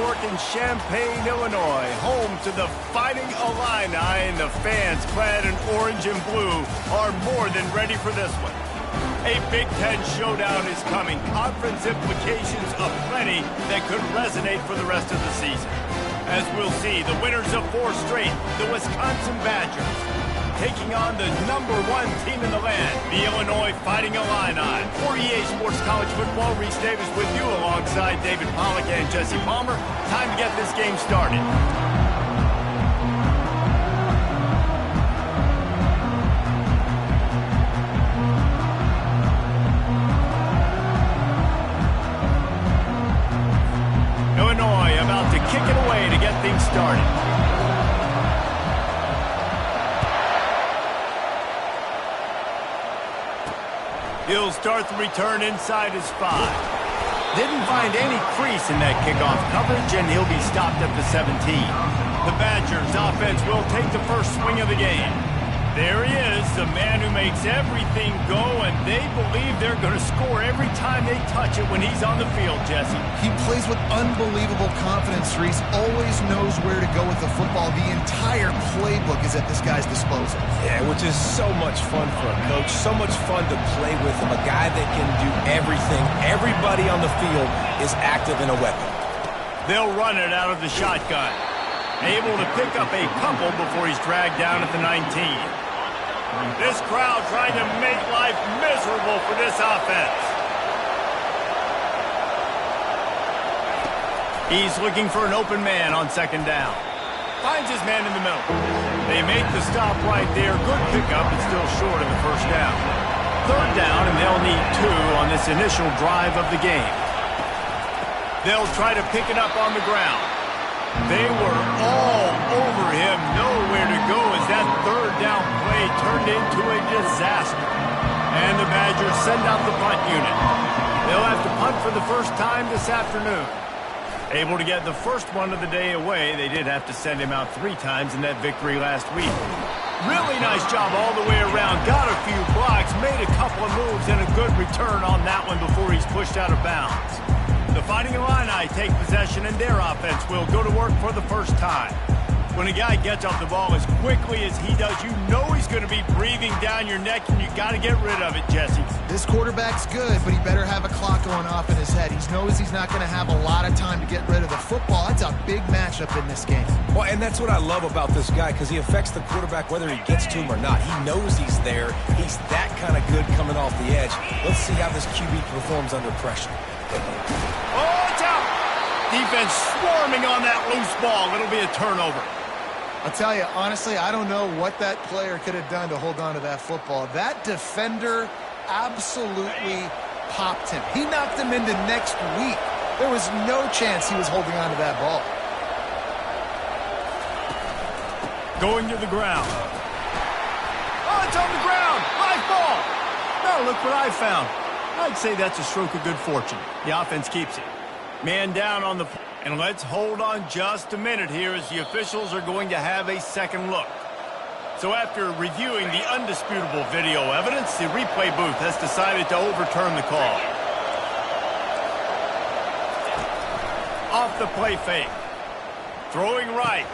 Fork in Champaign, Illinois, home to the Fighting Illini, and the fans clad in orange and blue are more than ready for this one. A Big Ten showdown is coming. Conference implications aplenty that could resonate for the rest of the season. As we'll see, the winners of 4 straight, the Wisconsin Badgers, taking on the #1 team in the land, the Illinois Fighting Illini. For EA Sports College Football, Reese Davis with you alongside David Pollack and Jesse Palmer. Time to get this game started. Illinois about to kick it away to get things started. He'll start the return inside his 5. Didn't find any crease in that kickoff coverage, and he'll be stopped at the 17. The Badgers offense will take the first swing of the game. There he is, the man who makes everything go, and they believe they're going to score every time they touch it when he's on the field, Jesse. He plays with unbelievable confidence, Reese. Always knows where to go with the football. The entire playbook is at this guy's disposal. Yeah, which is so much fun for a coach. So much fun to play with him. A guy that can do everything. Everybody on the field is active in a weapon. They'll run it out of the shotgun. Able to pick up a couple before he's dragged down at the 19. This crowd trying to make life miserable for this offense. He's looking for an open man on 2nd down. Finds his man in the middle. They make the stop right there. Good pickup, but still short of the 1st down. 3rd down, and they'll need 2 on this initial drive of the game. They'll try to pick it up on the ground. They were all over him, nowhere to go as that 3rd down play turned into a disaster. And the Badgers send out the punt unit. They'll have to punt for the first time this afternoon. Able to get the first one of the day away, they did have to send him out 3 times in that victory last week. Really nice job all the way around. Got a few blocks, made a couple of moves, and a good return on that one before he's pushed out of bounds. The Fighting Illini take possession, and their offense will go to work for the first time. When a guy gets off the ball as quickly as he does, you know he's going to be breathing down your neck, and you got to get rid of it, Jesse. This quarterback's good, but he better have a clock going off in his head. He knows he's not going to have a lot of time to get rid of the football. That's a big matchup in this game. Well, and that's what I love about this guy, because he affects the quarterback whether he gets to him or not. He knows he's there. He's that kind of good coming off the edge. Let's see how this QB performs under pressure. Oh, it's out! Defense swarming on that loose ball. It'll be a turnover. I'll tell you, honestly, I don't know what that player could have done to hold on to that football. That defender absolutely popped him. He knocked him into next week. There was no chance he was holding on to that ball. Going to the ground. Oh, it's on the ground. Live ball. Now look what I found. I'd say that's a stroke of good fortune. The offense keeps it. Man down on the... And let's hold on just a minute here as the officials are going to have a second look. So after reviewing the undisputable video evidence, the replay booth has decided to overturn the call. Off the play fake. Throwing right.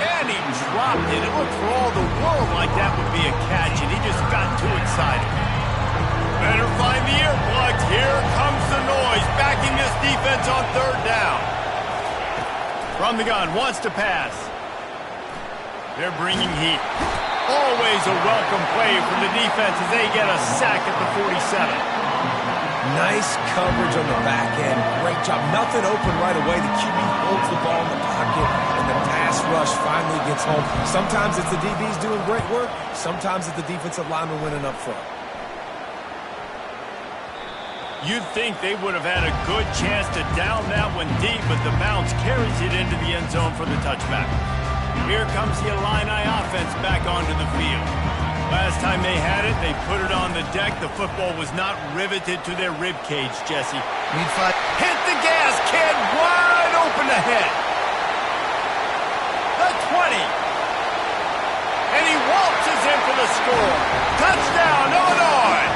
And he dropped it. It looked for all the world like that would be a catch, and he just got too excited. Better find the earplugs. Here comes the noise, backing this defense on 3rd down. From the gun, wants to pass. They're bringing heat. Always a welcome play from the defense as they get a sack at the 47. Nice coverage on the back end. Great job. Nothing open right away. The QB holds the ball in the pocket, and the pass rush finally gets home. Sometimes it's the DBs doing great work. Sometimes it's the defensive lineman winning up front. You'd think they would have had a good chance to down that one deep, but the bounce carries it into the end zone for the touchback. Here comes the Illini offense back onto the field. Last time they had it, they put it on the deck. The football was not riveted to their rib cage, Jesse. Need 5. Hit the gas, kid! Wide open ahead. The 20. And he waltzes in for the score. Touchdown, Illinois!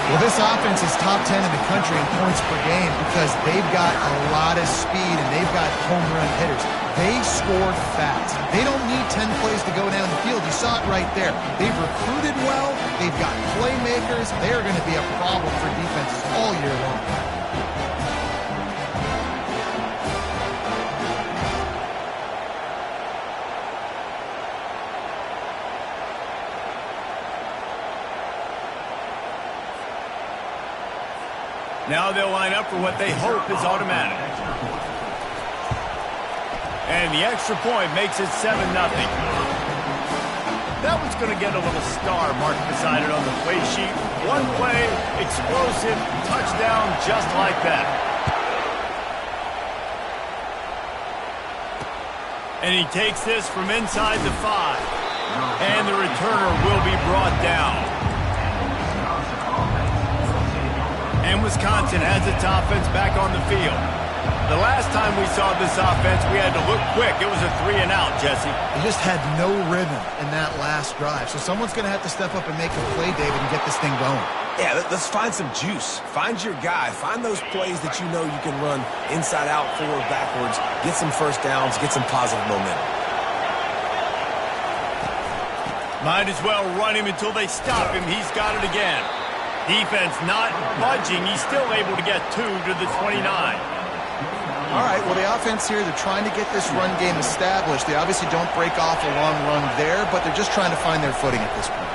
Well, this offense is top 10 in the country in points per game because they've got a lot of speed and they've got home run hitters. They score fast. They don't need 10 plays to go down the field. You saw it right there. They've recruited well. They've got playmakers. They are going to be a problem for defenses all year long. Now they'll line up for what they hope is automatic. And the extra point makes it 7-0. That one's going to get a little star marked beside it on the play sheet. One play, explosive, touchdown just like that. And he takes this from inside the 5. And the returner will be brought down. And Wisconsin has its offense back on the field. The last time we saw this offense, we had to look quick. It was a 3-and-out, Jesse. They just had no rhythm in that last drive. So someone's going to have to step up and make a play, David, and get this thing going. Yeah, let's find some juice. Find your guy. Find those plays that you know you can run inside out, forward, backwards. Get some first downs. Get some positive momentum. Might as well run him until they stop him. He's got it again. Defense not budging. He's still able to get 2 to the 29. All right, well, the offense here, they're trying to get this run game established. They obviously don't break off a long run there, but they're just trying to find their footing at this point.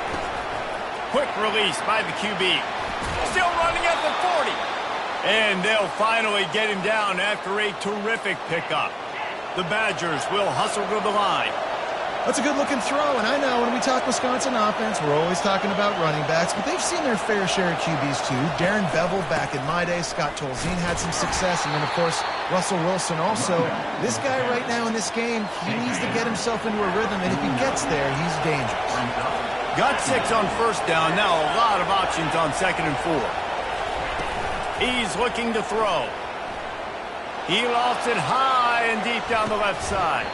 Quick release by the QB. Still running at the 40. And they'll finally get him down after a terrific pickup. The Badgers will hustle to the line. That's a good-looking throw, and I know when we talk Wisconsin offense, we're always talking about running backs, but they've seen their fair share of QBs too. Darren Bevel back in my day, Scott Tolzien had some success, and then, of course, Russell Wilson also. This guy right now in this game, he needs to get himself into a rhythm, and if he gets there, he's dangerous. Got 6 on first down. Now a lot of options on 2nd and 4. He's looking to throw. He lofts it high and deep down the left side.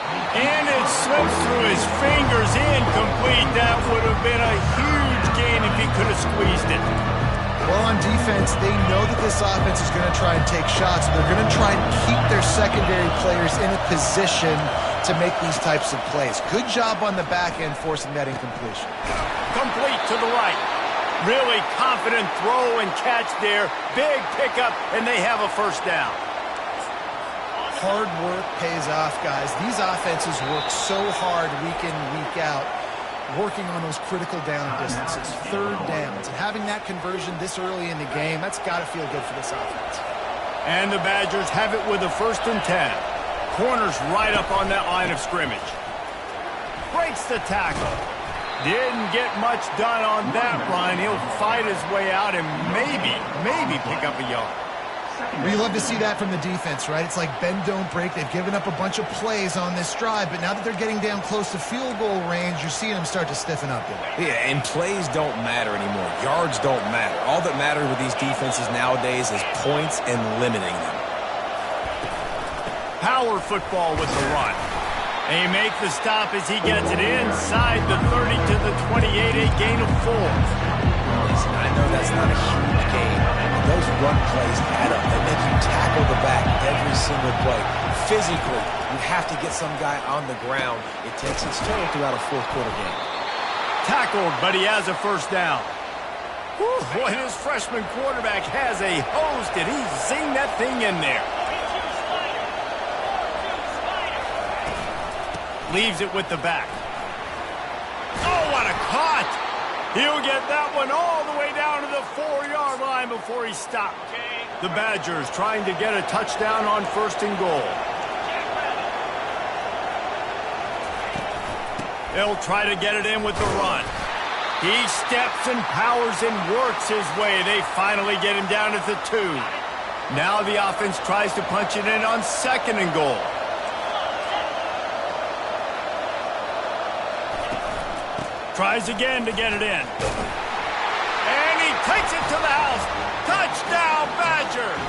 And it slips through his fingers, incomplete. That would have been a huge gain if he could have squeezed it. Well, on defense, they know that this offense is going to try and take shots. They're going to try and keep their secondary players in a position to make these types of plays. Good job on the back end forcing that incompletion. Complete to the right. Really confident throw and catch there. Big pickup, and they have a first down. Hard work pays off, guys. These offenses work so hard week in, week out, working on those critical down distances, 3rd downs. And having that conversion this early in the game, that's got to feel good for this offense. And the Badgers have it with a 1st and 10. Corners right up on that line of scrimmage. Breaks the tackle. Didn't get much done on that run. He'll fight his way out and maybe pick up a yard. Well, you love to see that from the defense, right? It's like bend, don't break. They've given up a bunch of plays on this drive, but now that they're getting down close to field goal range, you're seeing them start to stiffen up. Yeah, and plays don't matter anymore. Yards don't matter. All that matters with these defenses nowadays is points and limiting them. Power football with the run. They make the stop as he gets it inside the 30 to the 28, a gain of 4. Listen, I know that's not a huge gain. Those run plays add up. They make you tackle the back every single play. Physically, you have to get some guy on the ground. It takes its toll throughout a 4th quarter game. Tackled, but he has a first down. Whew, boy, his freshman quarterback has a hose. Did he zing that thing in there? Leaves it with the back. Oh, what a cut! He'll get that one all the way down to the 4-yard line before he stopped. The Badgers trying to get a touchdown on 1st and goal. They'll try to get it in with the run. He steps and powers and works his way. They finally get him down at the 2. Now the offense tries to punch it in on 2nd and goal. Tries again to get it in. And he takes it to the house. Touchdown, Badgers!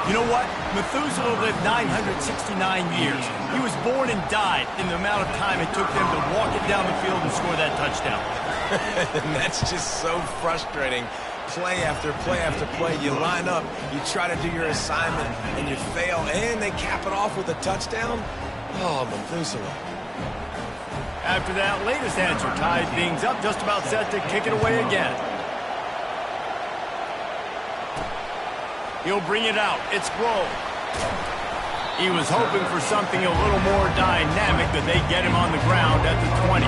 You know what? Methuselah lived 969 years. He was born and died in the amount of time it took them to walk it down the field and score that touchdown. And that's just so frustrating. Play after play after play. You line up, you try to do your assignment, and you fail, and they cap it off with a touchdown? Oh, Methuselah. After that latest answer tied things up, just about set to kick it away again. He'll bring it out. It's Rowe. He was hoping for something a little more dynamic, that they get him on the ground at the 20.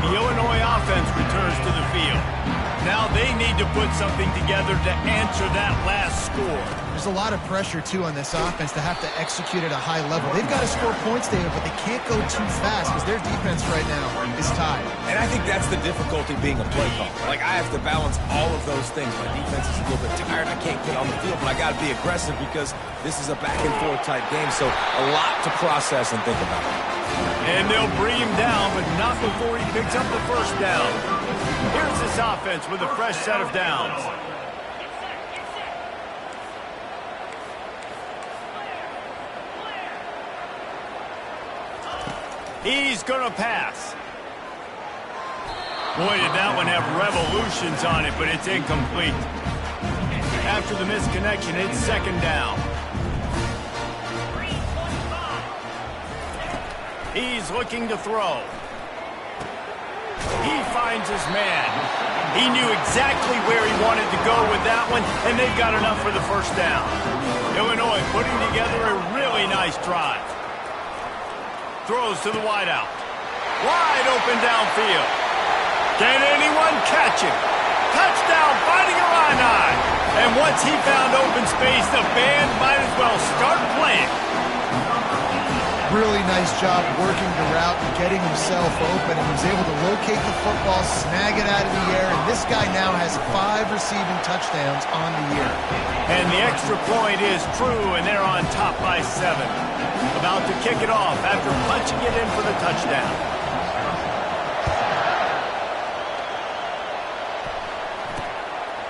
The Illinois offense returns to the field. Now they need to put something together to answer that last score. There's a lot of pressure, too, on this offense to have to execute at a high level. They've got to score points, David, but they can't go too fast because their defense right now is tied. And I think that's the difficulty being a play caller. Like, I have to balance all of those things. My defense is a little bit tired. I can't get on the field, but I got to be aggressive because this is a back-and-forth type game, so a lot to process and think about. And they'll bring him down, but not before he picks up the first down. Here's this offense with a fresh set of downs. He's going to pass. Boy, did that one have revolutions on it, but it's incomplete. After the misconnection, it's second down. He's looking to throw. He finds his man. He knew exactly where he wanted to go with that one, and they got enough for the first down. Illinois putting together a really nice drive. Throws to the wideout. Wide open downfield. Can anyone catch him? Touchdown, Fighting Illini. And once he found open space, the band might as well start playing. Really nice job working the route and getting himself open, and he was able to locate the football, snag it out of the air, and this guy now has 5 receiving touchdowns on the year. And the extra point is true, and they're on top by 7. About to kick it off after punching it in for the touchdown.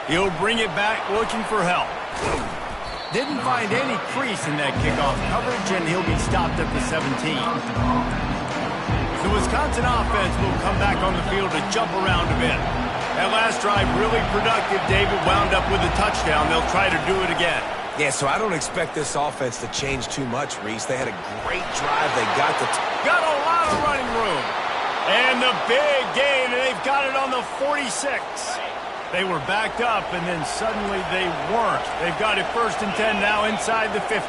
He'll bring it back looking for help. Didn't find any crease in that kickoff coverage, and he'll be stopped at the 17. The Wisconsin offense will come back on the field to jump around a bit. That last drive really productive. David wound up with a touchdown. They'll try to do it again. Yeah, so I don't expect this offense to change too much, Reese. They had a great drive. They got a lot of running room. And the big gain, and they've got it on the 46. They were backed up, and then suddenly they weren't. They've got it 1st and 10 now inside the 50.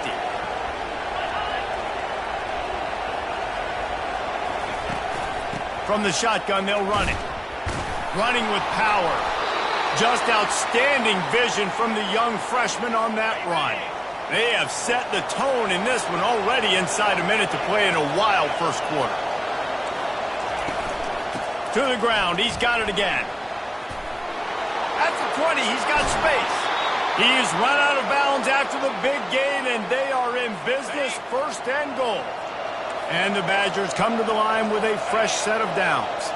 From the shotgun, they'll run it. Running with power. Just outstanding vision from the young freshman on that run. They have set the tone in this one already inside a minute to play in a wild first quarter. To the ground, he's got it again. At the 20, he's got space. He's run out of bounds after the big gain, and they are in business, 1st and goal. And the Badgers come to the line with a fresh set of downs.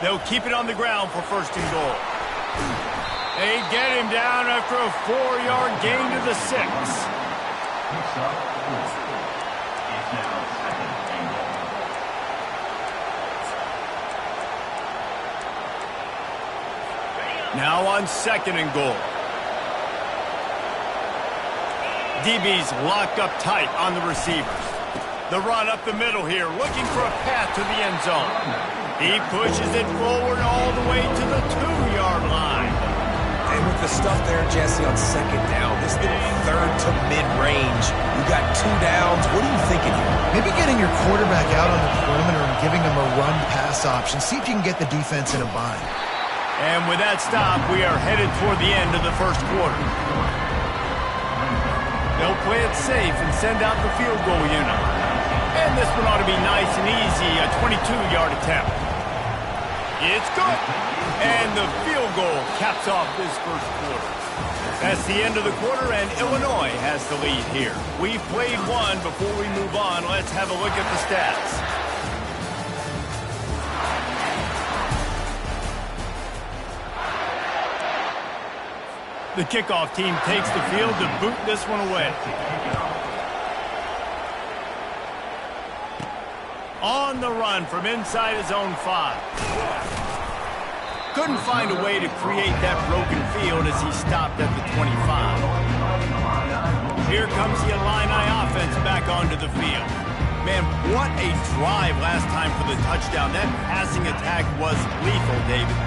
They'll keep it on the ground for 1st and goal. They get him down after a 4-yard gain to the 6. Now on 2nd and goal. DB's locked up tight on the receivers. The run up the middle here, looking for a path to the end zone. He pushes it forward all the way to the 2-yard line. And with the stuff there, Jesse, on 2nd down, this little 3rd to mid-range, you got 2 downs. What are you thinking here? Maybe getting your quarterback out on the perimeter and giving him a run-pass option. See if you can get the defense in a bind. And with that stop, we are headed toward the end of the first quarter. They'll play it safe and send out the field goal unit. And this one ought to be nice and easy, a 22-yard attempt. It's good. And the field goal caps off this first quarter. That's the end of the quarter, and Illinois has the lead here. We've played one. Before we move on, let's have a look at the stats. The kickoff team takes the field to boot this one away. On the run from inside his own 5. Couldn't find a way to create that broken field as he stopped at the 25. Here comes the Illini offense back onto the field. Man, what a drive last time for the touchdown. That passing attack was lethal, David.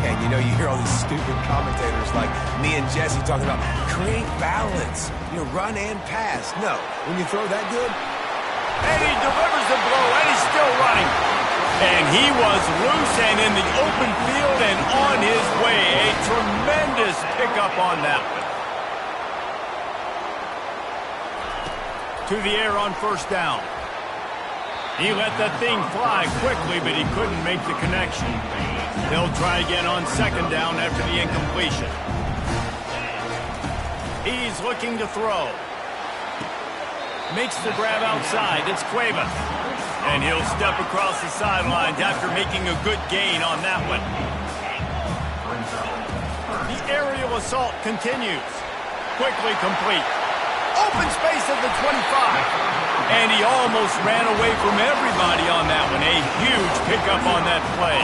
Yeah, you know, you hear all these stupid commentators like me and Jesse talking about create balance, you know, run and pass. No, when you throw that good. And he delivers the blow, and he's still running. And he was loose and in the open field and on his way. A tremendous pickup on that one. To the air on first down. He let that thing fly quickly, but he couldn't make the connection. They'll try again on second down after the incompletion. He's looking to throw. Makes the grab outside. It's Cuevas. And he'll step across the sidelines after making a good gain on that one. The aerial assault continues. Quickly complete. Open space at the 25. And he almost ran away from everybody on that one. A huge pickup on that play.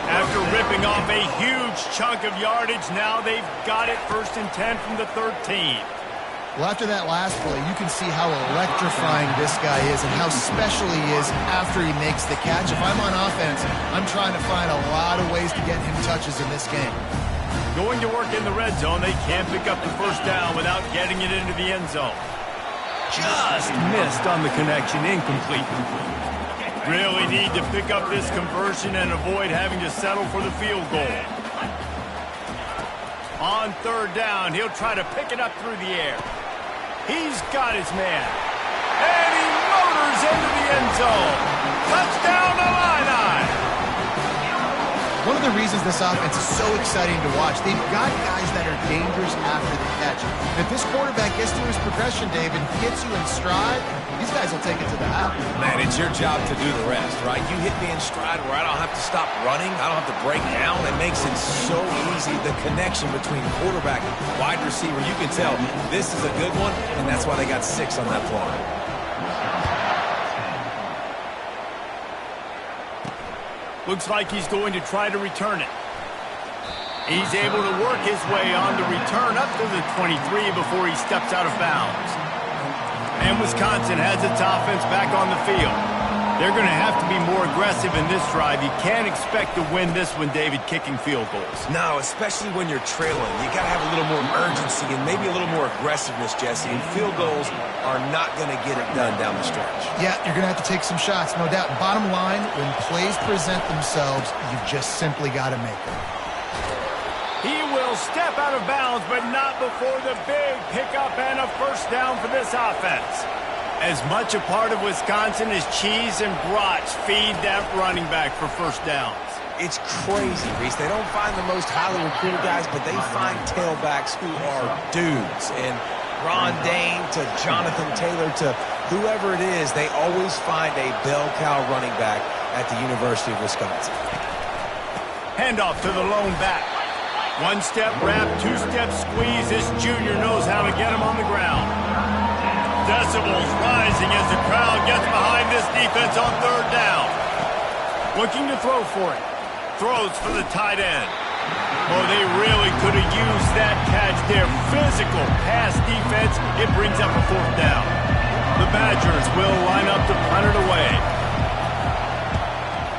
After ripping off a huge chunk of yardage, now they've got it 1st and 10 from the 13. Well, after that last play, you can see how electrifying this guy is and how special he is after he makes the catch. If I'm on offense, I'm trying to find a lot of ways to get him touches in this game. Going to work in the red zone, they can't pick up the first down without getting it into the end zone. Just missed on the connection, incomplete. Really need to pick up this conversion and avoid having to settle for the field goal. On third down, he'll try to pick it up through the air. He's got his man. And he motors into the end zone. Touchdown, Illini! One of the reasons this offense is so exciting to watch, they've got guys that are dangerous after the catch. And if this quarterback gets through his progression, David, gets you in stride, these guys will take it to the house. Man, it's your job to do the rest, right? You hit me in stride where I don't have to stop running. I don't have to break down. It makes it so easy. The connection between quarterback and wide receiver, you can tell this is a good one, and that's why they got 6 on that play. Looks like he's going to try to return it. He's able to work his way on the return up to the 23 before he steps out of bounds. And Wisconsin has its offense back on the field. They're going to have to be more aggressive in this drive. You can't expect to win this one, David, kicking field goals. No, especially when you're trailing. You got to have a little more urgency and maybe a little more aggressiveness, Jesse. And field goals are not going to get it done down the stretch. Yeah, you're going to have to take some shots, no doubt. Bottom line, when plays present themselves, you've just simply got to make them. He will step out of bounds, but not before the big pickup and a first down for this offense. As much a part of Wisconsin as cheese and brats feed that running back for first downs. It's crazy, Reese. They don't find the most highly recruited guys, but they find tailbacks who are dudes. And Ron Dane to Jonathan Taylor to whoever it is, they always find a bell cow running back at the University of Wisconsin. Handoff to the lone back. One-step wrap, two-step squeeze. This junior knows how to get him on the ground. Decibels rising as the crowd gets behind this defense on third down. Looking to throw for it. Throws for the tight end. Oh, they really could have used that catch there. Physical pass defense. It brings up a fourth down. The Badgers will line up to punt it away.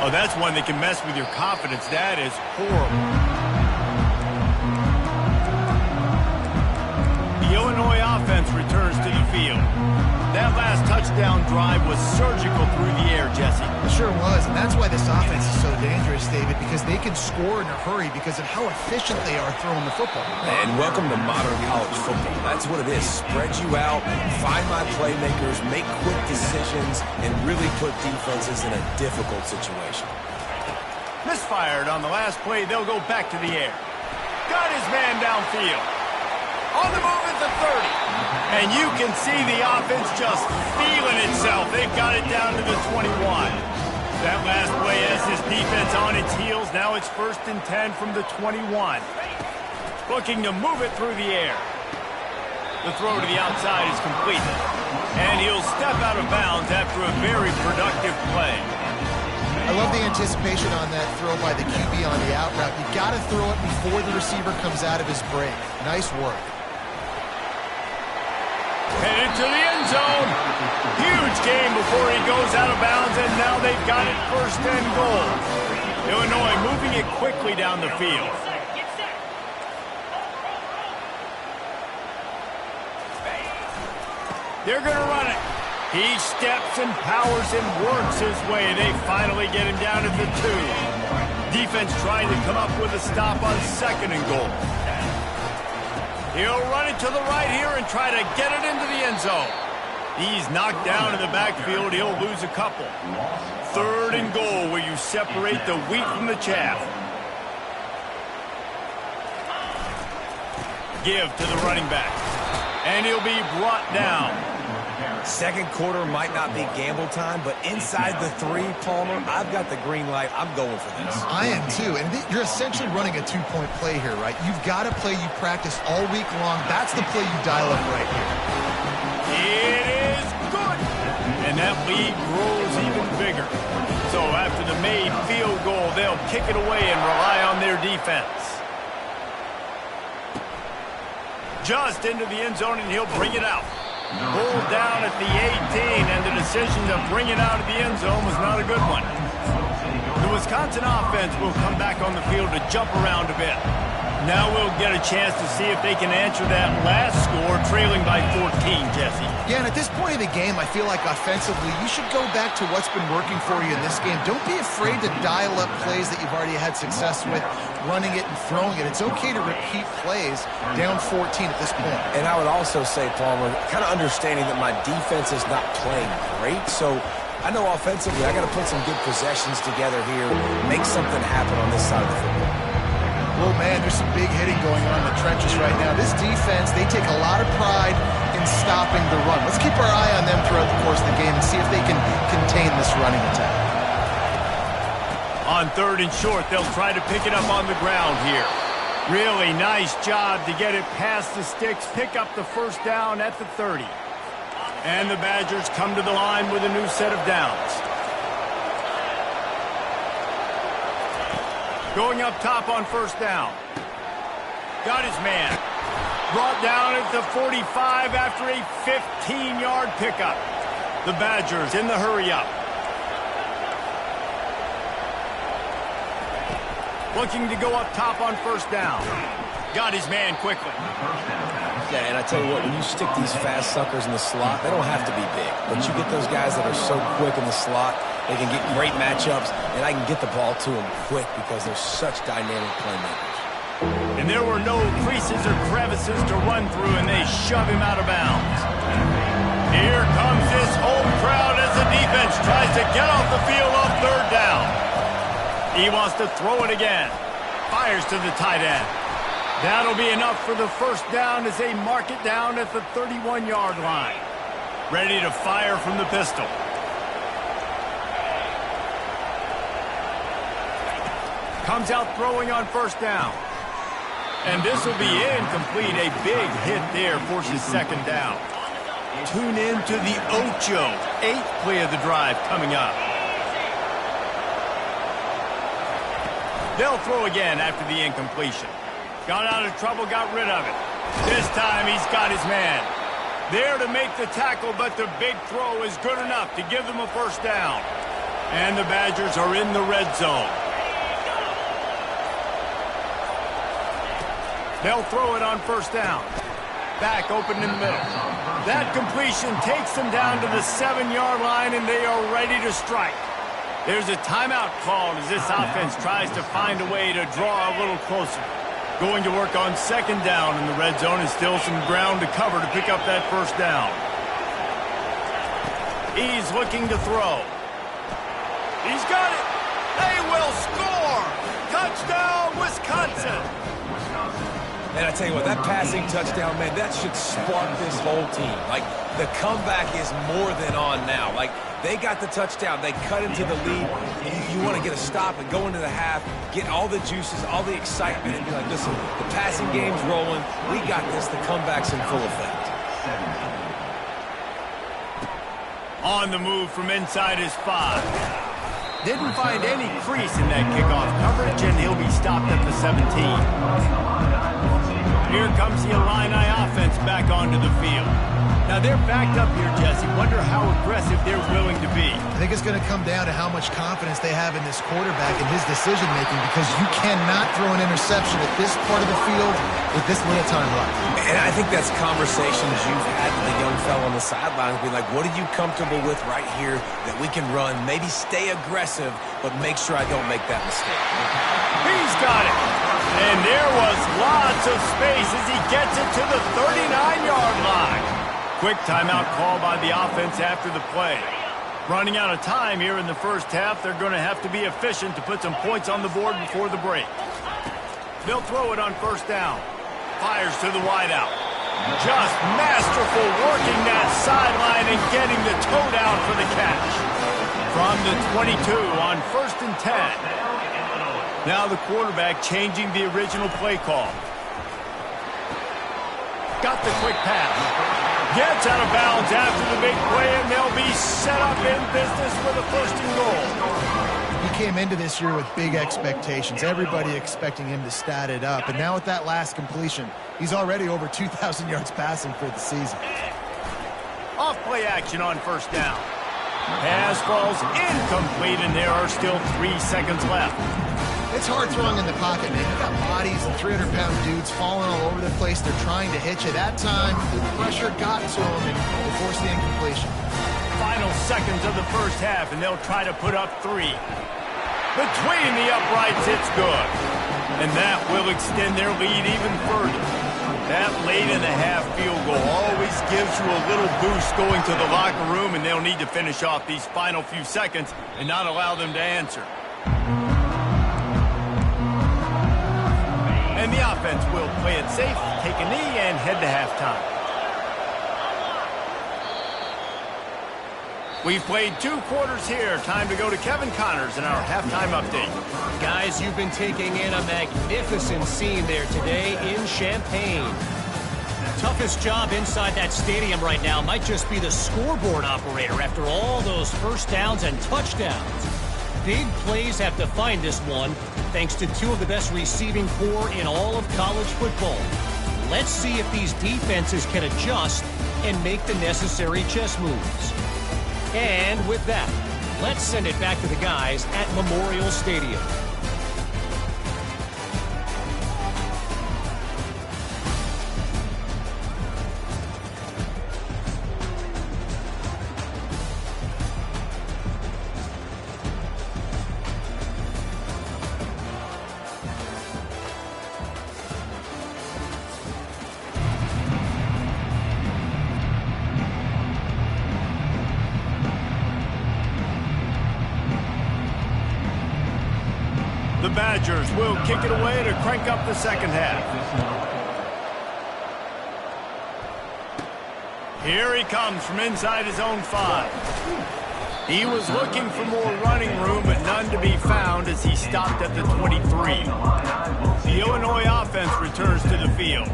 Oh, that's one that can mess with your confidence. That is horrible. The Illinois offense returns to the field. That last touchdown drive was surgical through the air, Jesse. It sure was, and that's why this offense is so dangerous, David, because they can score in a hurry because of how efficient they are throwing the football. And welcome to modern college football. That's what it is. Spread you out, find my playmakers, make quick decisions, and really put defenses in a difficult situation. Misfired on the last play. They'll go back to the air. Got his man downfield. On the move at the 30. And you can see the offense just feeling itself. They've got it down to the 21. That last play has his defense on its heels. Now it's 1st and 10 from the 21. Looking to move it through the air. The throw to the outside is complete. And he'll step out of bounds after a very productive play. I love the anticipation on that throw by the QB on the out route. You got to throw it before the receiver comes out of his break. Nice work. Headed to the end zone. Huge game before he goes out of bounds, and now they've got it first and goal. Illinois moving it quickly down the field. They're going to run it. He steps and powers and works his way. They finally get him down at the 2. Defense trying to come up with a stop on second and goal. He'll run it to the right here and try to get it into the end zone. He's knocked down in the backfield. He'll lose a couple. Third and goal, where you separate the wheat from the chaff. Give to the running back. And he'll be brought down. Second quarter might not be gamble time, but inside the 3, Palmer, I've got the green light. I'm going for this. I am too, and you're essentially running a 2-point play here, right? You've got a play you practice all week long. That's the play you dial up right here. It is good, and that lead grows even bigger. So after the made field goal, they'll kick it away and rely on their defense. Just into the end zone, and he'll bring it out. Pulled down at the 18, and the decision to bring it out of the end zone was not a good one. The Wisconsin offense will come back on the field to jump around a bit. Now we'll get a chance to see if they can answer that last score, trailing by 14, Jesse. Yeah, and at this point in the game, I feel like offensively, you should go back to what's been working for you in this game. Don't be afraid to dial up plays that you've already had success with, running it and throwing it. It's okay to repeat plays down 14 at this point. And I would also say, Palmer, kind of understanding that my defense is not playing great, so I know offensively I got to put some good possessions together here, make something happen on this side of the football. Oh, man, there's some big hitting going on in the trenches right now. This defense, they take a lot of pride in stopping the run. Let's keep our eye on them throughout the course of the game and see if they can contain this running attack. On third and short, they'll try to pick it up on the ground here. Really nice job to get it past the sticks, pick up the first down at the 30. And the Badgers come to the line with a new set of downs. Going up top on first down. Got his man. Brought down at the 45 after a 15-yard pickup. The Badgers in the hurry-up. Looking to go up top on first down. Got his man quickly. Yeah, and I tell you what, when you stick these fast suckers in the slot, they don't have to be big. But you get those guys that are so quick in the slot, they can get great matchups, and I can get the ball to them quick because they're such dynamic playmakers. And there were no creases or crevices to run through, and they shove him out of bounds. Here comes this home crowd as the defense tries to get off the field on third down. He wants to throw it again. Fires to the tight end. That'll be enough for the first down as they mark it down at the 31-yard line. Ready to fire from the pistol. Comes out throwing on first down. And this will be incomplete. A big hit there forces second down. Tune in to the Ocho. 8th play of the drive coming up. They'll throw again after the incompletion. Got out of trouble, got rid of it. This time he's got his man. There to make the tackle, but the big throw is good enough to give them a first down. And the Badgers are in the red zone. They'll throw it on first down. Back open in the middle. That completion takes them down to the 7-yard line, and they are ready to strike. There's a timeout called as this offense tries to find a way to draw a little closer. Going to work on second down in the red zone, and still some ground to cover to pick up that first down. He's looking to throw. He's got it. They will score. Touchdown, Wisconsin. And I tell you what, that passing touchdown, man, that should spark this whole team. Like, the comeback is more than on now. Like, they got the touchdown. They cut into the lead. You want to get a stop and go into the half, get all the juices, all the excitement, and be like, listen, the passing game's rolling. We got this. The comeback's in full effect. On the move from inside his 5. Didn't find any crease in that kickoff coverage, and he'll be stopped at the 17. Here comes the Illini offense back onto the field. Now they're backed up here, Jesse. Wonder how aggressive they're willing to be. I think it's going to come down to how much confidence they have in this quarterback and his decision-making, because you cannot throw an interception at this part of the field with this little time left. And I think that's conversations you've had with the young fella on the sidelines. Be like, what are you comfortable with right here that we can run? Maybe stay aggressive, but make sure I don't make that mistake. He's got it. And there was lots of space as he gets it to the 39-yard line. Quick timeout call by the offense after the play. Running out of time here in the first half, they're going to have to be efficient to put some points on the board before the break. They'll throw it on first down. Fires to the wideout. Just masterful working that sideline and getting the toe down for the catch. From the 22 on 1st and 10. Now the quarterback changing the original play call. Got the quick pass. Gets out of bounds after the big play, and they'll be set up in business for the 1st and goal. He came into this year with big expectations. Everybody expecting him to stat it up. And now with that last completion, he's already over 2,000 yards passing for the season. Off play action on first down. Pass falls incomplete, and there are still 3 seconds left. It's hard throwing in the pocket, man. You got bodies and 300-pound dudes falling all over the place. They're trying to hit you. That time, the pressure got to him, and they forced the incompletion. Final seconds of the first half, and they'll try to put up 3. Between the uprights, it's good. And that will extend their lead even further. That late-in-the-half field goal always gives you a little boost going to the locker room, and they'll need to finish off these final few seconds and not allow them to answer. And the offense will play it safe, take a knee, and head to halftime. We've played 2 quarters here. Time to go to Kevin Connors in our halftime update. Guys, you've been taking in a magnificent scene there today in Champaign. Toughest job inside that stadium right now might just be the scoreboard operator after all those first downs and touchdowns. Big plays have defined this one, thanks to 2 of the best receiving corps in all of college football. Let's see if these defenses can adjust and make the necessary chess moves. And with that, let's send it back to the guys at Memorial Stadium. The Badgers will kick it away to crank up the second half. Here he comes from inside his own 5. He was looking for more running room, but none to be found as he stopped at the 23. The Illinois offense returns to the field.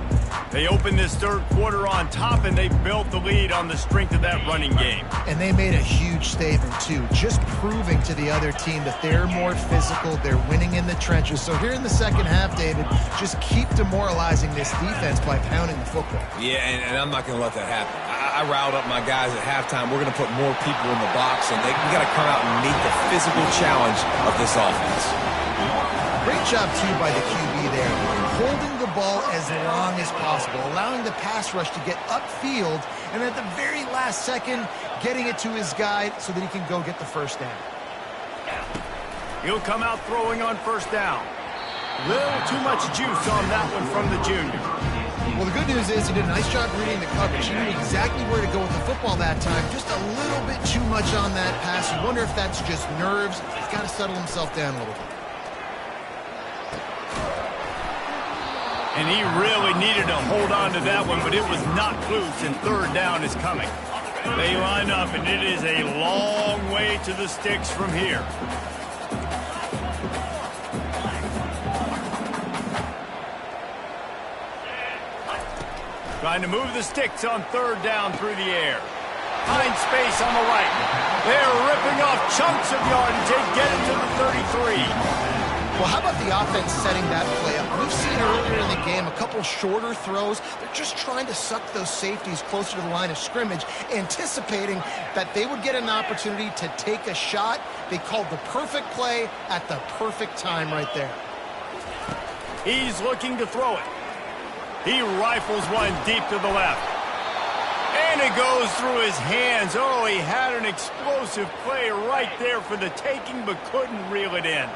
They opened this third quarter on top, and they built the lead on the strength of that running game. And they made a huge statement, too, just proving to the other team that they're more physical, they're winning in the trenches. So here in the second half, David, just keep demoralizing this defense by pounding the football. Yeah, and I'm not going to let that happen. I riled up my guys at halftime. We're going to put more people in the box, and we got to come out and meet the physical challenge of this offense. Great job, too, by the QB there, holding the ball as long as possible, allowing the pass rush to get upfield, and at the very last second, getting it to his guy so that he can go get the first down. He'll come out throwing on first down. Little too much juice on that one from the junior. Well, the good news is he did a nice job reading the coverage. He knew exactly where to go with the football that time. Just a little bit too much on that pass. You wonder if that's just nerves. He's got to settle himself down a little bit. And he really needed to hold on to that one, but it was not loose, and third down is coming. They line up, and it is a long way to the sticks from here. Trying to move the sticks on third down through the air. Find space on the right. They're ripping off chunks of yardage. They get it to the 33. Well, how about the offense setting that play up? We've seen earlier in the game a couple shorter throws. They're just trying to suck those safeties closer to the line of scrimmage, anticipating that they would get an opportunity to take a shot. They called the perfect play at the perfect time right there. He's looking to throw it. He rifles one deep to the left. And it goes through his hands. Oh, he had an explosive play right there for the taking, but couldn't reel it in.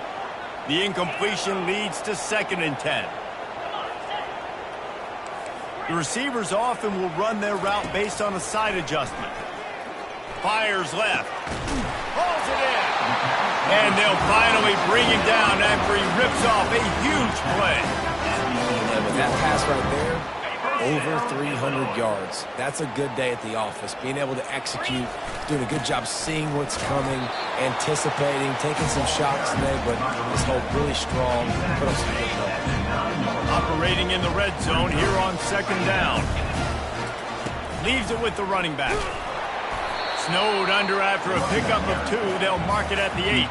The incompletion leads to 2nd and 10. The receivers often will run their route based on a side adjustment. Fires left. Pulls it in. And they'll finally bring him down after he rips off a huge play. And with that pass right there, over 300 yards. That's a good day at the office. Being able to execute, doing a good job seeing what's coming, anticipating, taking some shots today, but this whole really strong. Put up some good numbers. Operating in the red zone here on 2nd down. Leaves it with the running back. Snowed under after a pickup of 2. They'll mark it at the 8.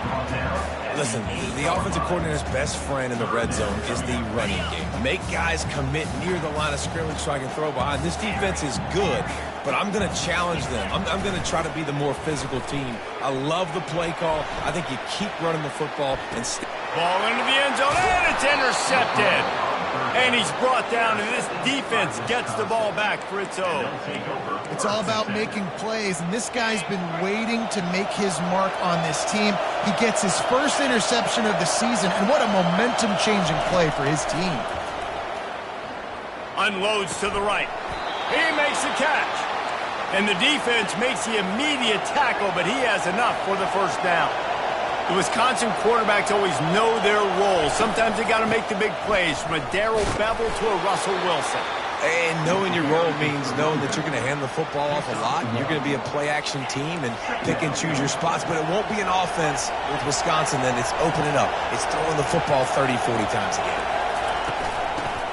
Listen, the offensive coordinator's best friend in the red zone is the running game. Make guys commit near the line of scrimmage so I can throw behind. This defense is good, but I'm going to challenge them. I'm going to try to be the more physical team. I love the play call. I think you keep running the football and ball into the end zone, and it's intercepted. And he's brought down, and this defense gets the ball back for its own. It's all about making plays, and this guy's been waiting to make his mark on this team. He gets his first interception of the season, and what a momentum-changing play for his team. Unloads to the right. He makes the catch. And the defense makes the immediate tackle, but he has enough for the first down. The Wisconsin quarterbacks always know their role. Sometimes they got to make the big plays, from a Darrell Bevell to a Russell Wilson. And knowing your role means knowing that you're going to hand the football off a lot, and you're going to be a play-action team and pick and choose your spots. But it won't be an offense with Wisconsin then. It's opening up. It's throwing the football 30, 40 times a game.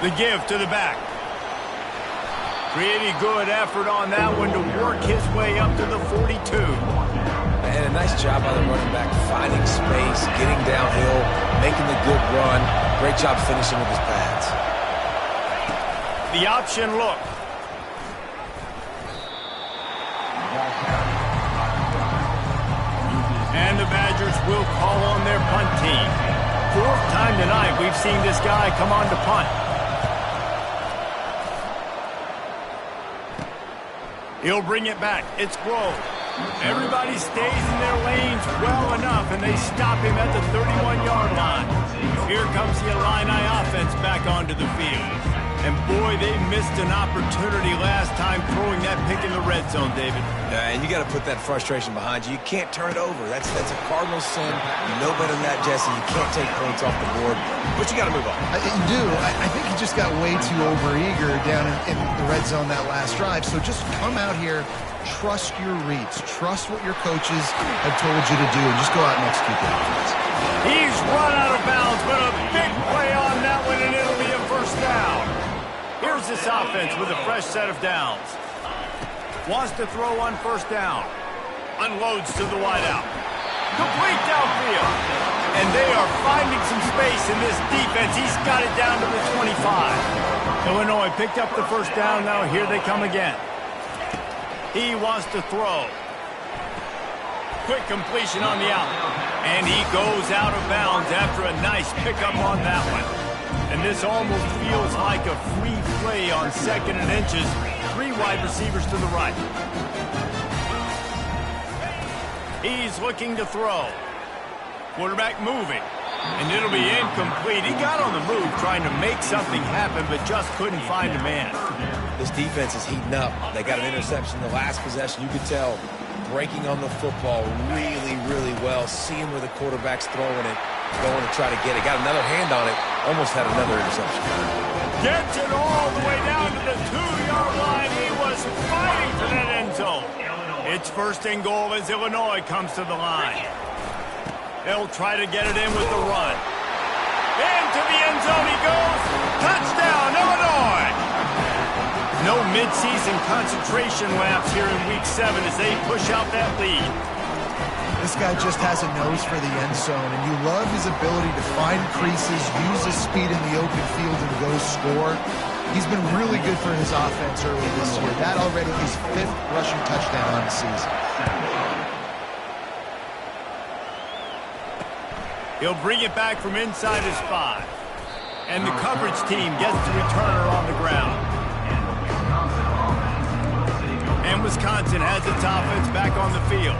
The give to the back. Pretty good effort on that one to work his way up to the 42. And a nice job by the running back, finding space, getting downhill, making the good run. Great job finishing with his pads. The option look. And the Badgers will call on their punt team. 4th time tonight we've seen this guy come on to punt. He'll bring it back. It's Grove. Everybody stays in their lanes well enough, and they stop him at the 31-yard line. Here comes the Illini offense back onto the field. And boy, they missed an opportunity last time throwing that pick in the red zone, David. And you got to put that frustration behind you. You can't turn it over. That's a cardinal sin. You know better than that, Jesse. You can't take points off the board, but you got to move on. You do. I think he just got way too overeager down in the red zone that last drive. So just come out here, trust your reads, trust what your coaches have told you to do, and just go out and execute the offense. He's run out of bounds, but a big play on that one, and it'll be a first down. Here's this offense with a fresh set of downs. Wants to throw on first down. Unloads to the wideout. Complete downfield. And they are finding some space in this defense. He's got it down to the 25. Illinois picked up the first down. Now here they come again. He wants to throw. Quick completion on the out. And he goes out of bounds after a nice pickup on that one. And this almost feels like a free play on 2nd and inches. 3 wide receivers to the right. He's looking to throw. Quarterback moving. And it'll be incomplete. He got on the move trying to make something happen, but just couldn't find a man. This defense is heating up. They got an interception the last possession. You could tell breaking on the football really, really well. Seeing where the quarterback's throwing it, going to try to get it. Got another hand on it. Almost had another interception. Gets it all the way down to the 2-yard line. He was fighting for that end zone. It's 1st and goal as Illinois comes to the line. They'll try to get it in with the run. Into the end zone he goes. Touchdown, Illinois! No mid-season concentration laps here in Week 7 as they push out that lead. This guy just has a nose for the end zone, and you love his ability to find creases, use his speed in the open field, and go score. He's been really good for his offense early this year. That already his 5th rushing touchdown on the season. He'll bring it back from inside his 5. And the coverage team gets the returner on the ground. And Wisconsin has its offense back on the field.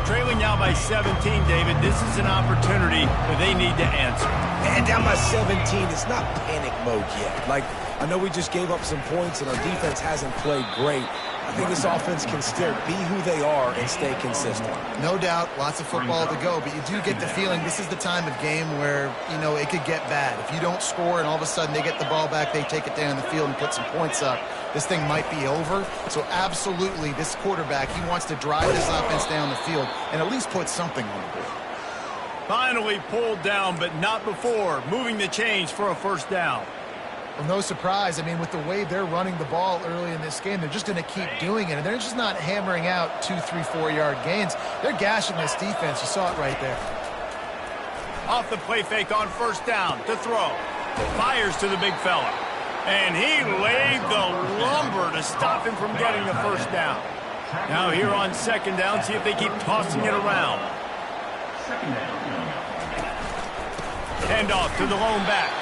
Trailing now by 17, David. This is an opportunity that they need to answer. And down by 17, it's not panic mode yet. Like, I know we just gave up some points and our defense hasn't played great. I think this offense can still be who they are and stay consistent. No doubt, lots of football to go, but you do get the feeling this is the time of game where, you know, it could get bad. If you don't score and all of a sudden they get the ball back, they take it down the field and put some points up, this thing might be over. So absolutely, this quarterback, he wants to drive this offense down the field and at least put something on the board. Finally pulled down, but not before moving the chains for a first down. Well, no surprise. I mean, with the way they're running the ball early in this game, they're just going to keep doing it. And they're just not hammering out 2, 3, 4-yard gains. They're gashing this defense. You saw it right there. Off the play fake on first down to throw. Fires to the big fella. And he laid the lumber to stop him from getting the first down. Now here on second down, see if they keep tossing it around. Handoff to the lone back.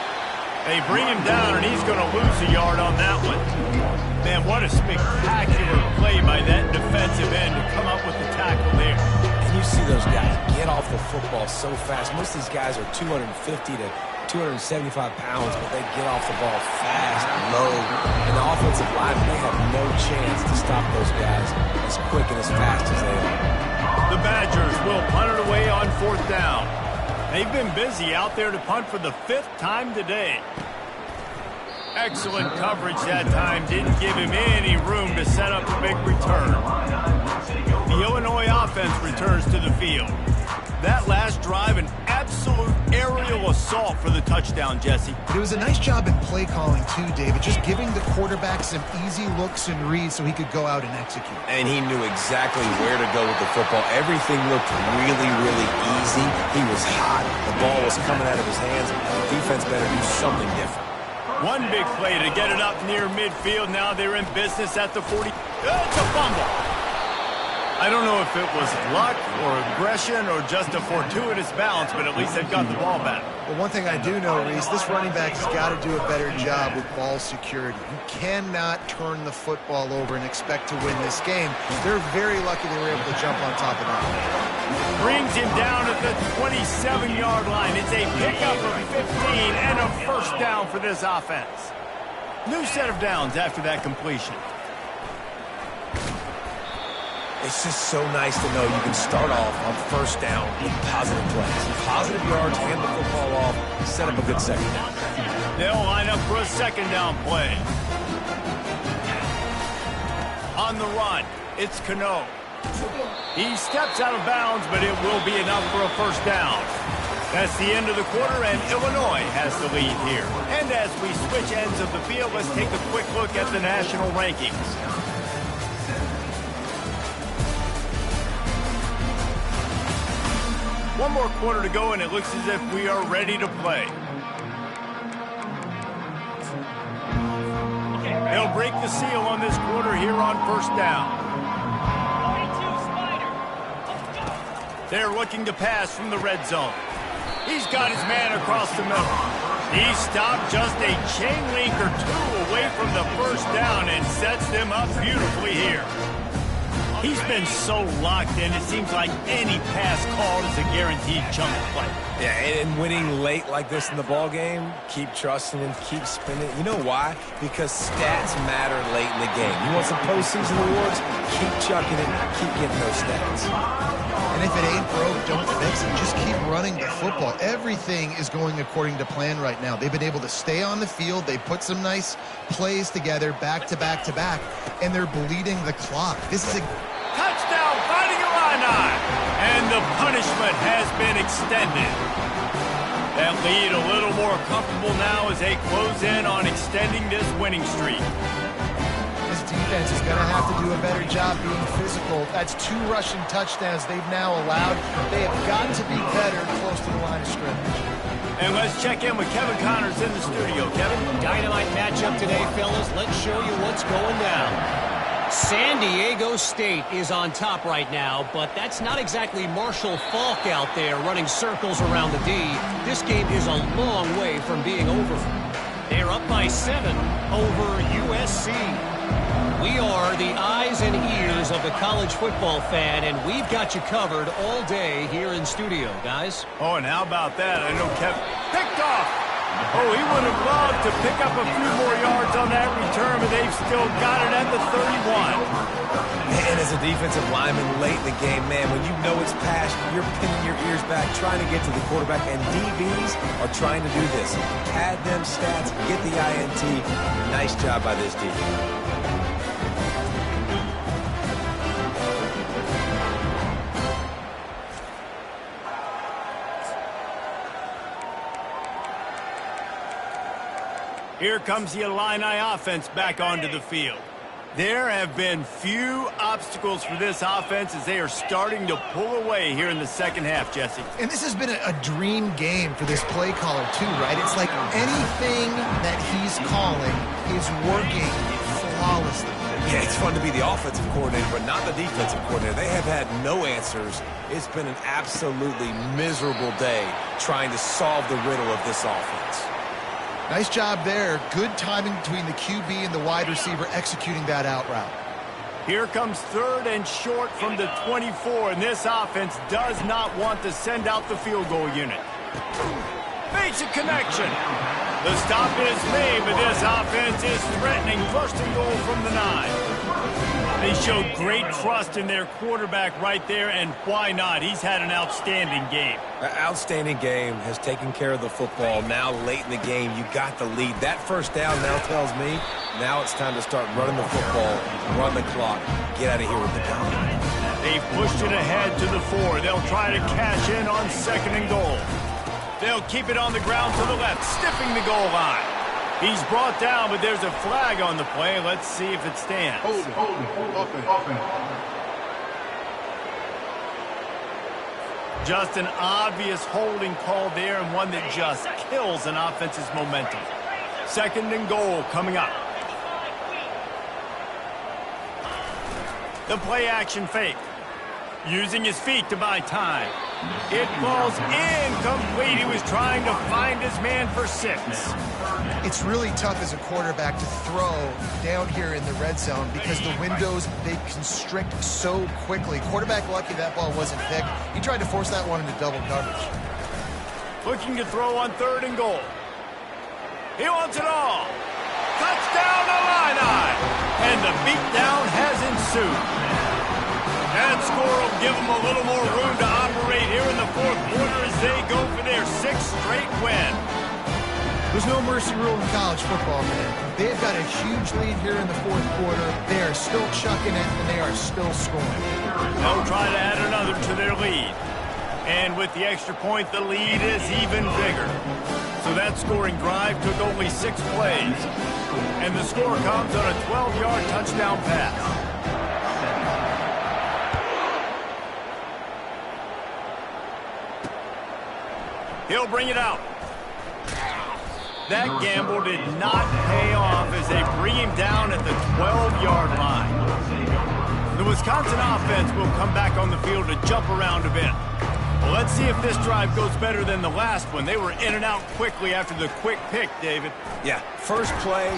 They bring him down, and he's going to lose a yard on that one. Man, what a spectacular play by that defensive end to come up with the tackle there. And you see those guys get off the football so fast. Most of these guys are 250 to 275 pounds, but they get off the ball fast, low. And the offensive line, they have no chance to stop those guys as quick and as fast as they are. The Badgers will punt it away on fourth down. They've been busy out there to punt for the 5th time today. Excellent coverage that time. Didn't give him any room to set up a big return. The Illinois offense returns to the field. That last drive, an absolute aerial assault for the touchdown, Jesse. It was a nice job in play calling, too, David. Just giving the quarterback some easy looks and reads so he could go out and execute. And he knew exactly where to go with the football. Everything looked really, really easy. He was hot. The ball was coming out of his hands. The defense better do something different. One big play to get it up near midfield. Now they're in business at the 40. It's a fumble. I don't know if it was luck or aggression or just a fortuitous bounce, but at least they've got the ball back. Well, one thing I do know, Reese, this running back has got to do a better job with ball security. You cannot turn the football over and expect to win this game. They're very lucky they were able to jump on top of that. Brings him down at the 27-yard line. It's a pickup of 15 and a first down for this offense. New set of downs after that completion. It's just so nice to know you can start off on first down with positive plays. Positive yards, hand the football off, set up a good second down. They'll line up for a second down play. On the run, it's Cano. He steps out of bounds, but it will be enough for a first down. That's the end of the quarter, and Illinois has the lead here. And as we switch ends of the field, let's take a quick look at the national rankings. One more quarter to go, and it looks as if we are ready to play. They'll break the seal on this quarter here on first down. They're looking to pass from the red zone. He's got his man across the middle. He stopped just a chain link or two away from the first down and sets them up beautifully here. He's been so locked in, it seems like any pass called is a guaranteed chunk of play. Yeah, and winning late like this in the ball game, keep trusting him, keep spinning. You know why? Because stats matter late in the game. You want some postseason awards? Keep chucking it, keep getting those stats. And if it ain't broke, don't fix it. Just keep running the football. Everything is going according to plan right now. They've been able to stay on the field. They put some nice plays together back to back to back, and they're bleeding the clock. This is a touchdown, Fighting Illini, and the punishment has been extended. That lead a little more comfortable now as they close in on extending this winning streak. defense is going to have to do a better job being physical. That's 2 rushing touchdowns they've now allowed. They have got to be better close to the line of scrimmage. And let's check in with Kevin Connors in the studio. Kevin? Dynamite matchup today, fellas. Let's show you what's going down. San Diego State is on top right now, but that's not exactly Marshall Faulk out there running circles around the D. This game is a long way from being over. They're up by 7 over USC. We are the eyes and ears of the college football fan, and we've got you covered all day here in studio, guys. Oh, and how about that? I know Kevin picked off. Oh, he would have loved to pick up a few more yards on that return, but they've still got it at the 31. And as a defensive lineman late in the game, man, when you know it's past, you're pinning your ears back, trying to get to the quarterback, and DBs are trying to do this. Pad them stats, get the INT. Nice job by this defense. Here comes the Illini offense back onto the field. There have been few obstacles for this offense as they are starting to pull away here in the second half, Jesse. And this has been a dream game for this play caller, too, right? It's like anything that he's calling is working flawlessly. Yeah, it's fun to be the offensive coordinator, but not the defensive coordinator. They have had no answers. It's been an absolutely miserable day trying to solve the riddle of this offense. Nice job there. Good timing between the QB and the wide receiver executing that out route. Here comes 3rd and short from the 24, and this offense does not want to send out the field goal unit. Makes a connection. The stop is made, but this offense is threatening 1st and goal from the 9. They showed great trust in their quarterback right there, and why not? He's had an outstanding game. Outstanding game, has taken care of the football. Now late in the game, you got the lead. That first down now tells me now it's time to start running the football, run the clock, get out of here with the dog. They've pushed it ahead to the 4. They'll try to cash in on 2nd and goal. They'll keep it on the ground to the left, sniffing the goal line. He's brought down, but there's a flag on the play. Let's see if it stands. Open. Just an obvious holding call there, and one that just kills an offense's momentum. 2nd and goal coming up. The play action fake. Using his feet to buy time. It falls incomplete. He was trying to find his man for 6. It's really tough as a quarterback to throw down here in the red zone because the windows, they constrict so quickly. Quarterback lucky that ball wasn't picked. He tried to force that one into double coverage. Looking to throw on 3rd and goal. He wants it all. Touchdown Illini! And the beatdown has ensued. That score will give them a little more room to operate here in the 4th quarter as they go for their 6th straight win. There's no mercy rule in college football, man. They've got a huge lead here in the 4th quarter. They are still chucking it, and they are still scoring. They'll try to add another to their lead. And with the extra point, the lead is even bigger. So that scoring drive took only 6 plays. And the score comes on a 12-yard touchdown pass. He'll bring it out. That gamble did not pay off as they bring him down at the 12-yard line. The Wisconsin offense will come back on the field to jump around a bit. Well, let's see if this drive goes better than the last one. They were in and out quickly after the quick pick, David. Yeah, first play,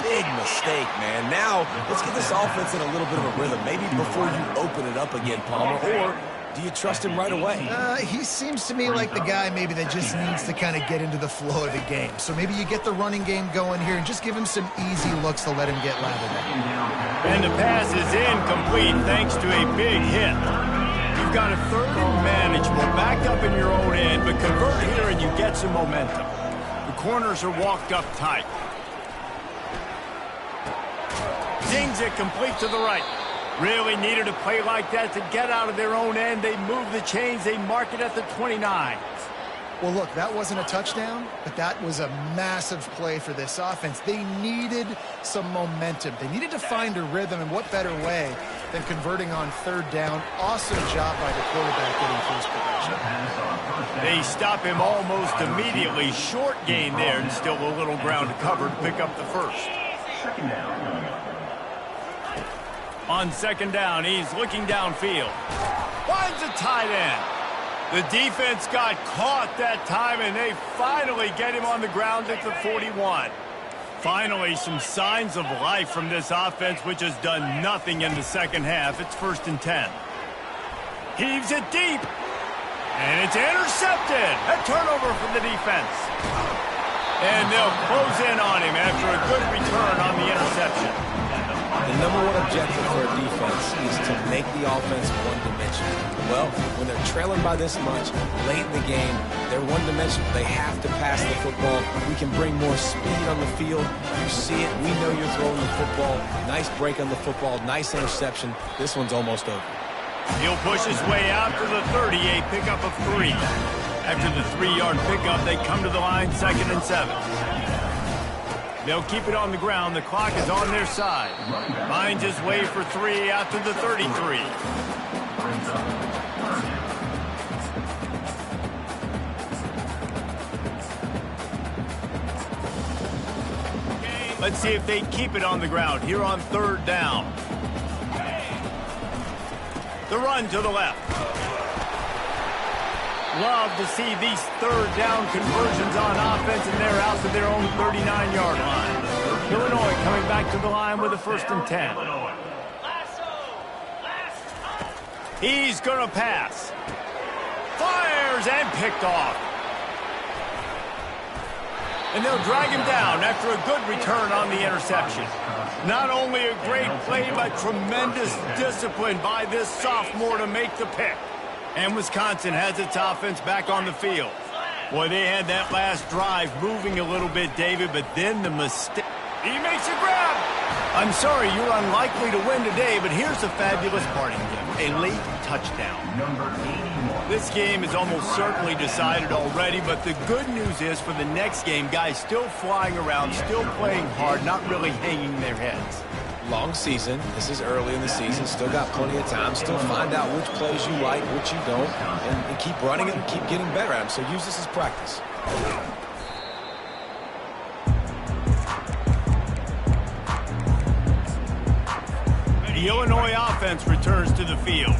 big mistake, man. Now, let's get this offense in a little bit of a rhythm. Maybe before you open it up again, Palmer, or do you trust him right away? He seems to me like the guy maybe that just needs to kind of get into the flow of the game. So maybe you get the running game going here and just give him some easy looks to let him get lathered up. And the pass is incomplete thanks to a big hit. You've got a 3rd and manageable backed up in your own end, but convert here and you get some momentum. The corners are walked up tight. Zings it complete to the right. Really needed a play like that to get out of their own end. They move the chains. They mark it at the 29. Well, look, that wasn't a touchdown, but that was a massive play for this offense. They needed some momentum. They needed to find a rhythm, and what better way than converting on third down. Awesome job by the quarterback getting through his progression. They stop him almost immediately. Short gain there, and still a little ground to cover to pick up the first. Second down. On second down, he's looking downfield. Finds a tight end. The defense got caught that time, and they finally get him on the ground at the 41. Finally, some signs of life from this offense, which has done nothing in the second half. It's 1st and 10. Heaves it deep. And it's intercepted. A turnover for the defense. And they'll close in on him after a good return on the interception. The number one objective for a defense is to make the offense one-dimensional. Well, when they're trailing by this much, late in the game, they're one-dimensional. They have to pass the football. We can bring more speed on the field. You see it. We know you're throwing the football. Nice break on the football. Nice interception. This one's almost over. He'll push his way out to the 38, pickup of 3. After the 3-yard pickup, they come to the line, 2nd and 7. They'll keep it on the ground. The clock is on their side. Finds his way for 3 out to the 33. Let's see if they keep it on the ground here on 3rd down. The run to the left. Love to see these 3rd down conversions on offense, and they're out to their own 39-yard line. Illinois coming back to the line with a 1st and 10. He's going to pass. Fires and picked off. And they'll drag him down after a good return on the interception. Not only a great play, but tremendous discipline by this sophomore to make the pick. And Wisconsin has its offense back on the field. Boy, they had that last drive moving a little bit, David, but then the mistake. He makes a grab. I'm sorry, you're unlikely to win today, but here's a fabulous parting gift. A late touchdown. Number 81. This game is almost certainly decided already, but the good news is for the next game, guys still flying around, still playing hard, not really hanging their heads. Long season. This is early in the season. Still got plenty of time. Still find out which plays you like, which you don't, and keep running it and keep getting better at them. So use this as practice. The Illinois offense returns to the field.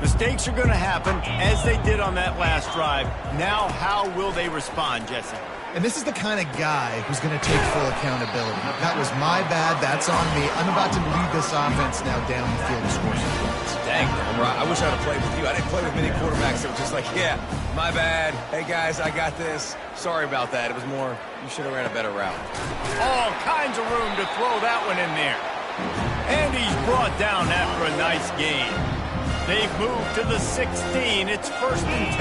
Mistakes are going to happen, as they did on that last drive. Now, how will they respond, Jesse? And this is the kind of guy who's going to take full accountability. That was my bad. That's on me. I'm about to lead this offense now down the field to score some points. Dang, Homer, I wish I'd have played with you. I didn't play with many quarterbacks that were just like, yeah, my bad. Hey, guys, I got this. Sorry about that. It was more, you should have ran a better route. All kinds of room to throw that one in there. And he's brought down after a nice gain. They've moved to the 16. It's 1st and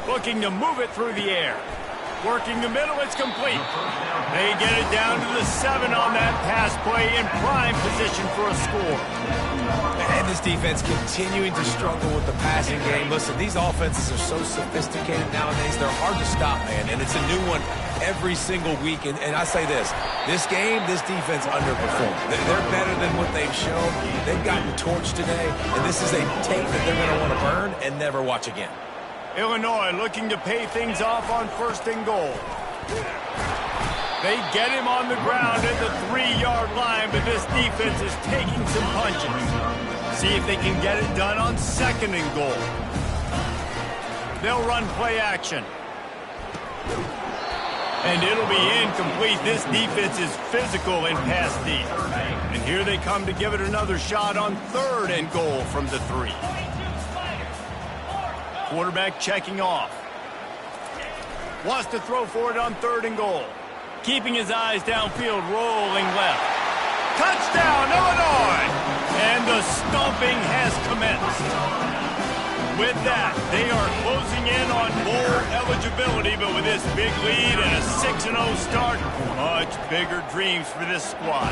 10. Looking to move it through the air. Working the middle, it's complete. They get it down to the 7 on that pass play in prime position for a score. And this defense continuing to struggle with the passing game. Listen, these offenses are so sophisticated nowadays. They're hard to stop, man. And it's a new one every single week. And I say this game, this defense underperformed. They're better than what they've shown. They've gotten torched today. And this is a tape that they're going to want to burn and never watch again. Illinois looking to pay things off on 1st and goal. They get him on the ground at the 3-yard line, but this defense is taking some punches. See if they can get it done on 2nd and goal. They'll run play action. And it'll be incomplete. This defense is physical in pass deep. And here they come to give it another shot on 3rd and goal from the 3. Quarterback checking off. Wants to throw for it on 3rd and goal. Keeping his eyes downfield, rolling left. Touchdown, Illinois! And the stomping has commenced. With that, they are closing in on bowl eligibility, but with this big lead and a 6-0 start, much bigger dreams for this squad.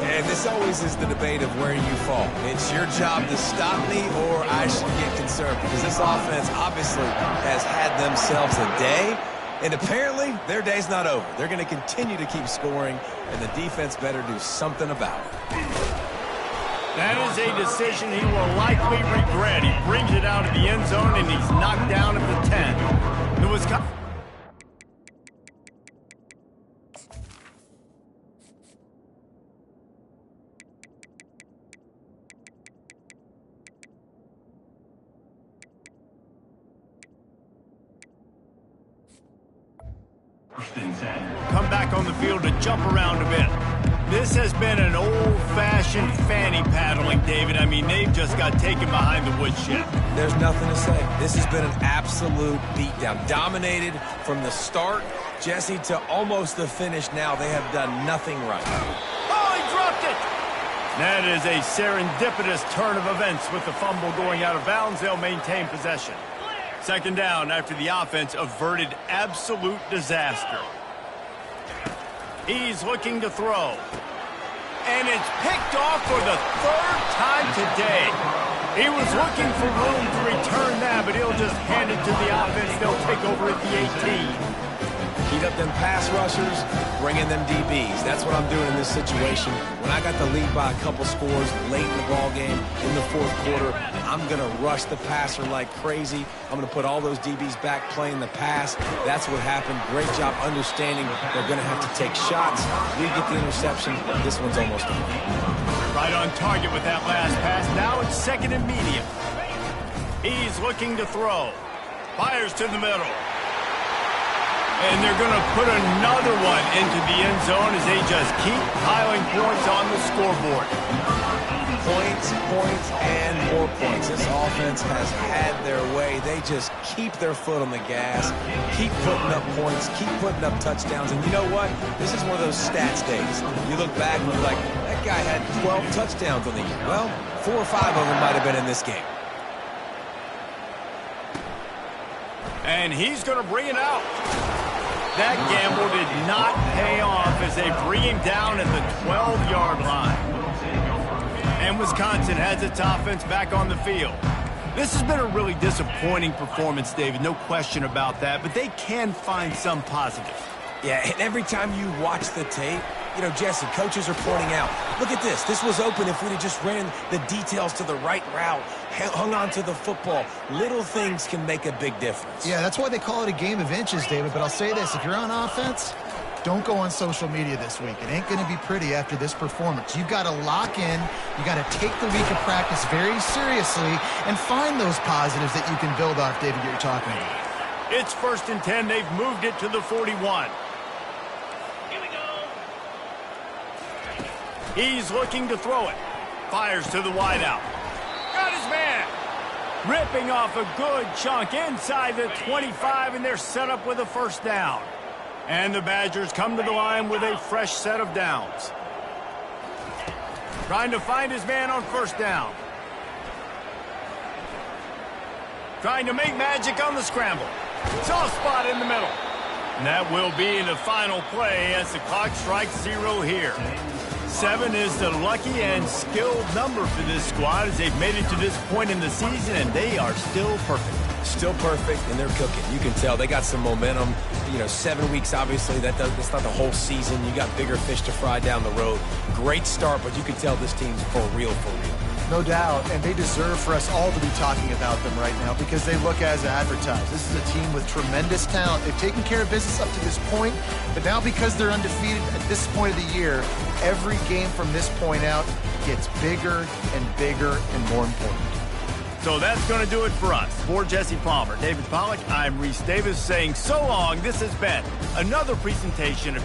And this always is the debate of where you fall. It's your job to stop me, or I should get concerned, because this offense obviously has had themselves a day, and apparently their day's not over. They're going to continue to keep scoring, and the defense better do something about it. That is a decision he will likely regret. He brings it out of the end zone, and he's knocked down at the 10. The Wisconsin... come back on the field to jump around a bit. This has been an old-fashioned fanny paddling, David. I mean, they've just got taken behind the woodshed. There's nothing to say. This has been an absolute beatdown. Dominated from the start, Jesse, to almost the finish now. They have done nothing right. Oh, he dropped it! That is a serendipitous turn of events. With the fumble going out of bounds, they'll maintain possession. Second down after the offense averted absolute disaster. He's looking to throw. And it's picked off for the third time today. He was looking for room to return that, but he'll just hand it to the offense. They'll take over at the 18. Heat up them pass rushers, bring in them DBs. That's what I'm doing in this situation. When I got the lead by a couple scores late in the ball game, in the fourth quarter, I'm going to rush the passer like crazy. I'm going to put all those DBs back playing the pass. That's what happened. Great job understanding they're going to have to take shots. We get the interception. This one's almost done. Right on target with that last pass. Now it's second and medium. He's looking to throw. Fires to the middle. And they're going to put another one into the end zone as they just keep piling points on the scoreboard. Points, points, and more points. This offense has had their way. They just keep their foot on the gas, keep putting up points, keep putting up touchdowns. And you know what? This is one of those stats days. You look back and you're like, that guy had 12 touchdowns on the year. Well, 4 or 5 of them might have been in this game. And he's going to bring it out. That gamble did not pay off as they bring him down at the 12-yard line. And Wisconsin has its offense back on the field. This has been a really disappointing performance, David, no question about that, but they can find some positive. Yeah, and every time you watch the tape, you know, Jesse, coaches are pointing out, look at this. This was open if we'd have just ran the details to the right route, hung on to the football. Little things can make a big difference. Yeah, that's why they call it a game of inches, David. But I'll say this, if you're on offense, don't go on social media this week. It ain't going to be pretty after this performance. You've got to lock in. You got to take the week of practice very seriously and find those positives that you can build off, David, you're talking about. It's first and 10. They've moved it to the 41. He's looking to throw it. Fires to the wideout. Got his man. Ripping off a good chunk inside the 25, and they're set up with a first down. And the Badgers come to the line with a fresh set of downs. Trying to find his man on first down. Trying to make magic on the scramble. Soft spot in the middle. And that will be the final play as the clock strikes 0 here. 7 is the lucky and skilled number for this squad as they've made it to this point in the season, and they are still perfect. Still perfect, and they're cooking. You can tell they got some momentum. You know, 7 weeks, obviously, that's not the whole season. You got bigger fish to fry down the road. Great start, but you can tell this team's for real, for real. No doubt, and they deserve for us all to be talking about them right now because they look as advertised. This is a team with tremendous talent. They've taken care of business up to this point, but now because they're undefeated at this point of the year, every game from this point out gets bigger and bigger and more important. So that's going to do it for us. For Jesse Palmer, David Pollack, I'm Reese Davis saying so long. This has been another presentation of